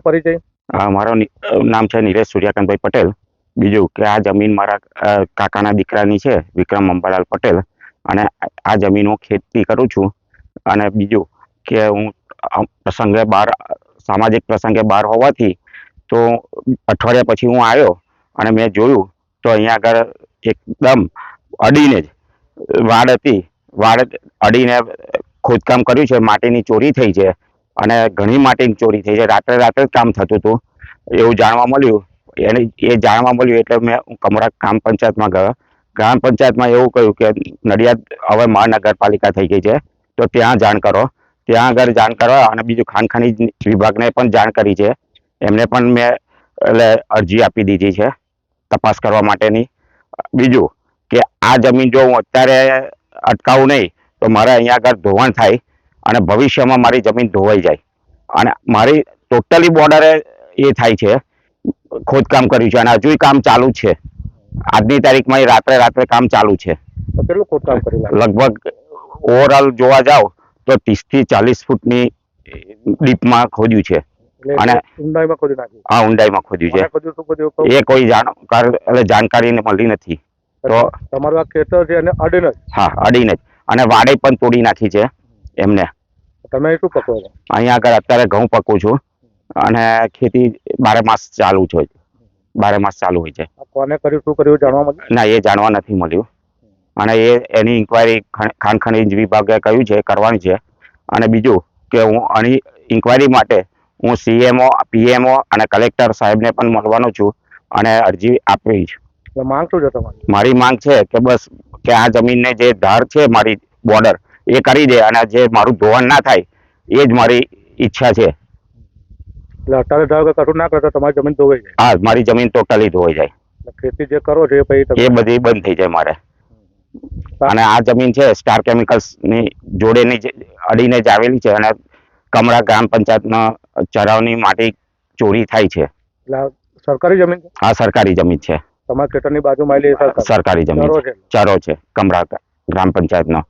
પરિચય? મારું નામ છે નીરજ સૂર્યકાંતભાઈ પટેલ. બીજું કે આ જમીન મારા કાકાના દીકરાની છે, વિક્રમ અંબાલાલ પટેલ, અને આ જમીન હું ખેતી કરું છું. અને બીજું કે હું પ્રસંગે બહાર, સામાજિક પ્રસંગે બહાર હોવાથી તો અઠવાડિયા પછી હું આવ્યો અને મેં જોયું તો અહીંયા આગળ એકદમ અડીને જ વાડ હતી. વાડ અડીને ખોદકામ કર્યું છે, માટીની ચોરી થઈ છે અને ઘણી માટીની ચોરી થઈ છે. રાત્રે રાત્રે જ કામ થતું હતું એવું જાણવા મળ્યું. એ જાણવા મળ્યું એટલે મેં કમરા ગ્રામ પંચાયતમાં ગયો. ગ્રામ પંચાયતમાં એવું કહ્યું કે નડિયાદ હવે મહાનગરપાલિકા થઈ ગઈ છે, તો ત્યાં જાણ કરો. ત્યાં આગળ જાણ કરવા અને બીજું ખાણ ખનીજ વિભાગને પણ જાણ કરી છે. એમને પણ મેં અરજી આપી દીધી છે તપાસ કરવા માટેની. બીજું કે આ જમીન જો હું અત્યારે અટકાવું નહીં તો મારે અહીંયા આગળ ધોવાણ થાય અને ભવિષ્યમાં મારી જમીન ધોવાઈ જાય. અને મારી ટોટલી બોર્ડરે એ થાય છે, ખોદકામ કર્યું છે અને હજુ કામ ચાલુ છે. આજની તારીખમાં રાત્રે રાત્રે કામ ચાલુ છે. કેટલું ખોદકામ કર્યું? લગભગ ઓવરઓલ જોવા જાવ તો 30 થી 40 ફૂટની ડીપમાં ખોદ્યું છે. અને ઊંડાઈમાં ખોદી નાખ્યું? હા, ઊંડાઈમાં ખોદ્યું છે. એ કોઈ જાણકારી મળી નથી. તો તમારું આ ખેતર છે અને અડીને? હા, અડીને જ. અને વાડે પણ તોડી નાખી છે એમને. તમે શું પકવો છો? અહીંયા આગળ અત્યારે ઘઉં પકવું છું અને ખેતી 12 માસ ચાલુ છે. 12 માસ ચાલુ હોય છે. કોને કર્યું, શું કર્યું જાણવા મળ્યું? ના, એ જાણવા નથી મળ્યું. અને એની ઇન્કવાયરી ખાણ ખનીજ વિભાગે કહ્યું છે કરવાની છે. અને બીજું કે હું આની ઇન્કવાયરી માટે હું CMO, PMO અને કલેક્ટર સાહેબને પણ મળવાનો છું અને અરજી આપી છે. માંગ શું છે તમારી? મારી માંગ છે કે બસ કે આ જમીનને જે ધાર છે મારી બોર્ડર એ કરી દે અને જે મારું ધોવાણ ના થાય એ જ મારી ઈચ્છા છે. એટલે અત્યારે ધારો કે કશું ના કરતા તમારી જમીન ધોવાઈ જાય? હા, મારી જમીન ટોટલી ધોવાઈ જાય. ખેતી જે કરો છો એ બધી બંધ થઈ જાય મારે. અને આ જમીન છે સ્ટાર કેમિકલ્સ ની જોડેની અડીને જ આવેલી છે અને કમરા ગ્રામ પંચાયતના ચરાવની માટી ચોરી થાય છે. એટલે સરકારી જમીન? હા, સરકારી જમીન છે. તમારા ખેતરની બાજુમાં સરકારી જમીન ચરો છે કમરા ગ્રામ પંચાયતનો.